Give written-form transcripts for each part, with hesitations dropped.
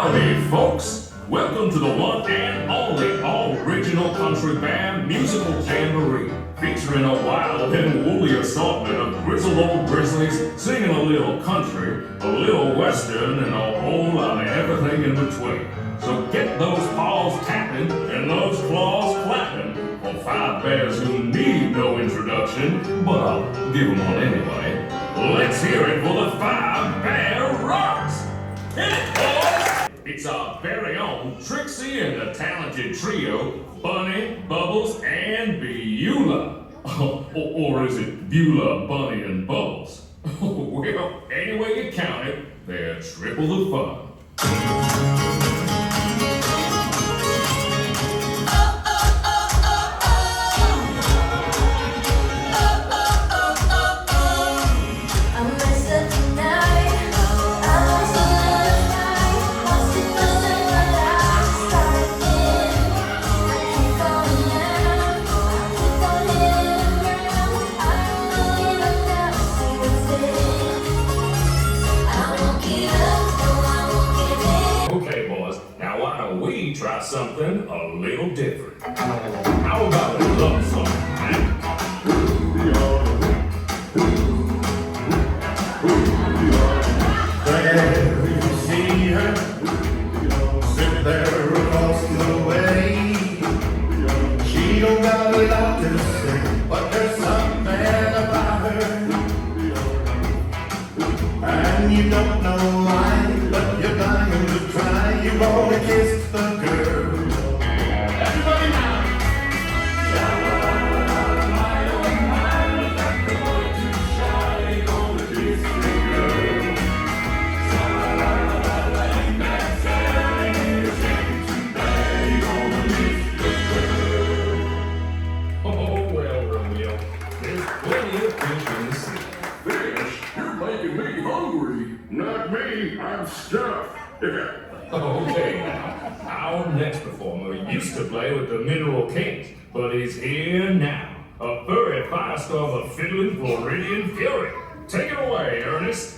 Howdy, folks! Welcome to the one and only original country band musical Jamboree, featuring a wild and woolly assortment of grizzled old grizzlies singing a little country, a little western, and a whole lot of everything in between. So get those paws tapping and those claws clapping for five bears who need no introduction, but I'll give them one anyway. Let's hear it for the Five Bear Rocks! Hit it, boys! It's our very own Trixie and the talented trio, Bunny, Bubbles, and Beulah. Or is it Beulah, Bunny, and Bubbles? Well, any way you count it, they're triple the fun. Try something a little different. How about a love song, man? There you see her, sit there across the way. She don't got a lot to say, but there's something about her. And you don't know why, but you're dying to try. You're gonna kiss the girl. Everybody now. My oh my, was that the boy too shy? Gonna kiss the girl. Ain't that sad? Ain't it too bad? You gonna miss the girl. Oh, well, Romeo, there's plenty of fish in the sea. Fish? You're making me hungry. Not me, I'm stuffed. Okay, now, our next performer used to play with the Mineral Kings, but he's here now. A furry firestorm of fiddling Floridian fury. Take it away, Ernest.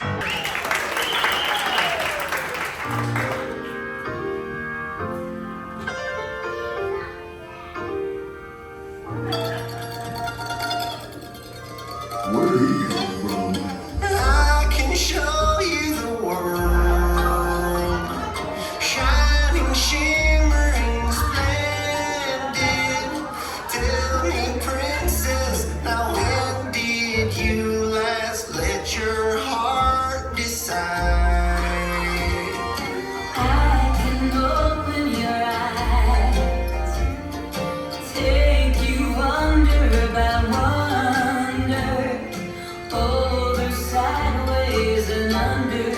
Where'd he come from? I can show you the world, shining, shimmering, splendid. Tell me, princess, now when did you last let your heart decide? I can open your eyes, take you wonder by wonder, over, sideways, and under.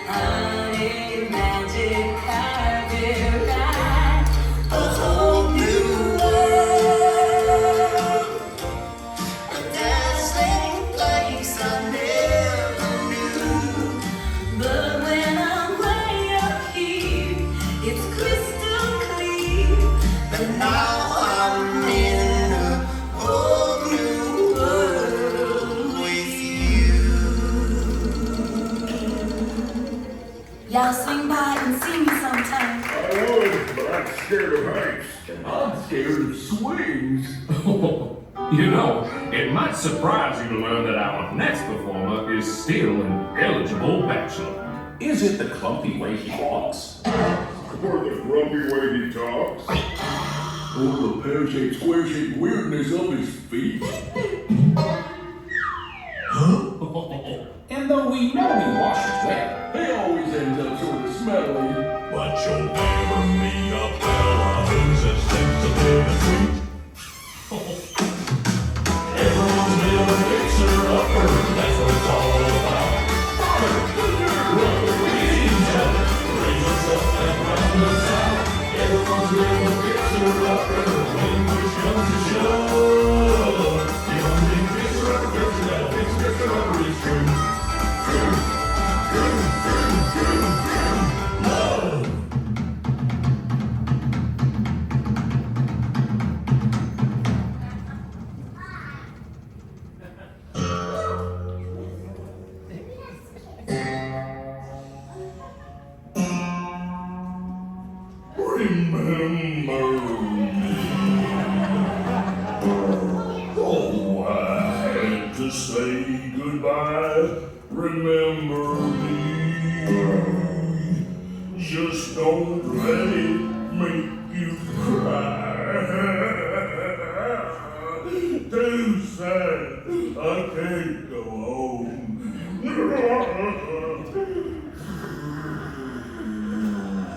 Honey, magic, carpet ride, a whole new world, a dazzling place I never knew. But when I'm way up here, it's crystal clear. And now I'm in a whole new world with you. Y'all swing by and see me sometime. I would, but I'm scared of heights. And I'm scared of swings. You know, it might surprise you to learn that our next performer is still an eligible bachelor. Is it the clumpy way he walks? Or the grumpy way he talks. Or the pear-shaped, square-shaped weirdness of his feet. And though we know he washes well, He always ends up sort of smelly. But you'll never meet a fella who's as sensitive as sweet. Everyone's been a fixer-upper, that's what it's all about. Father, brother, raise each other, raise yourself and round us out. Everyone's been a fixer-upper, when push comes to shove. The only fixer-upper that fixer-upper is true. remember me. Oh, I had to say goodbye. Remember me. Just don't let it make you cry. Too sad, I can't go home.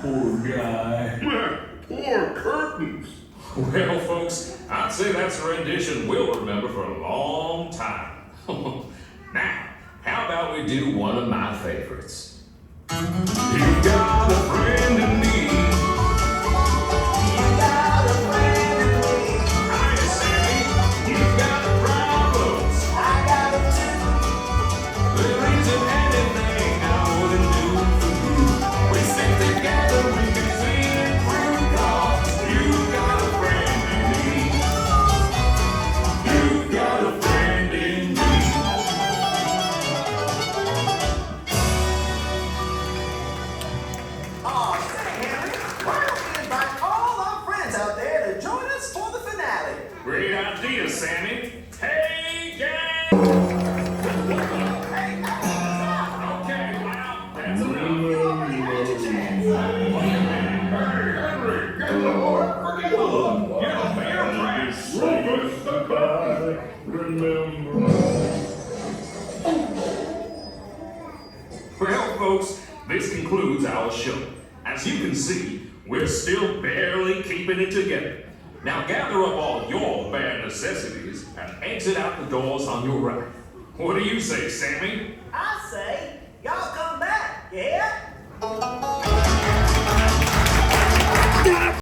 Poor guy. Poor curtains. Well, folks, I'd say that's a rendition we'll remember for a long time. Now, how about we do one of my favorites? You got a friend in me. You got a friend in me. Hiya, Sammy. You got problems. I got them too. There isn't anything I wouldn't do for you. We stick together, we can see it through. 'Cause you got a friend in me. You got a friend in me. Aw, say, Henry, why don't we invite all our friends out there to join us for the finale? Great idea, Sammy. Hey, gang! Hey, stop! Okay, well, that's enough. Get the horse, forget the love. Get a beer press. Rufus the guy, remember. Well, folks, this concludes our show. As you can see, we're still barely keeping it together. Now gather up all your bad necessities and exit out the doors on your right. What do you say, Sammy? I say, y'all come back, yeah?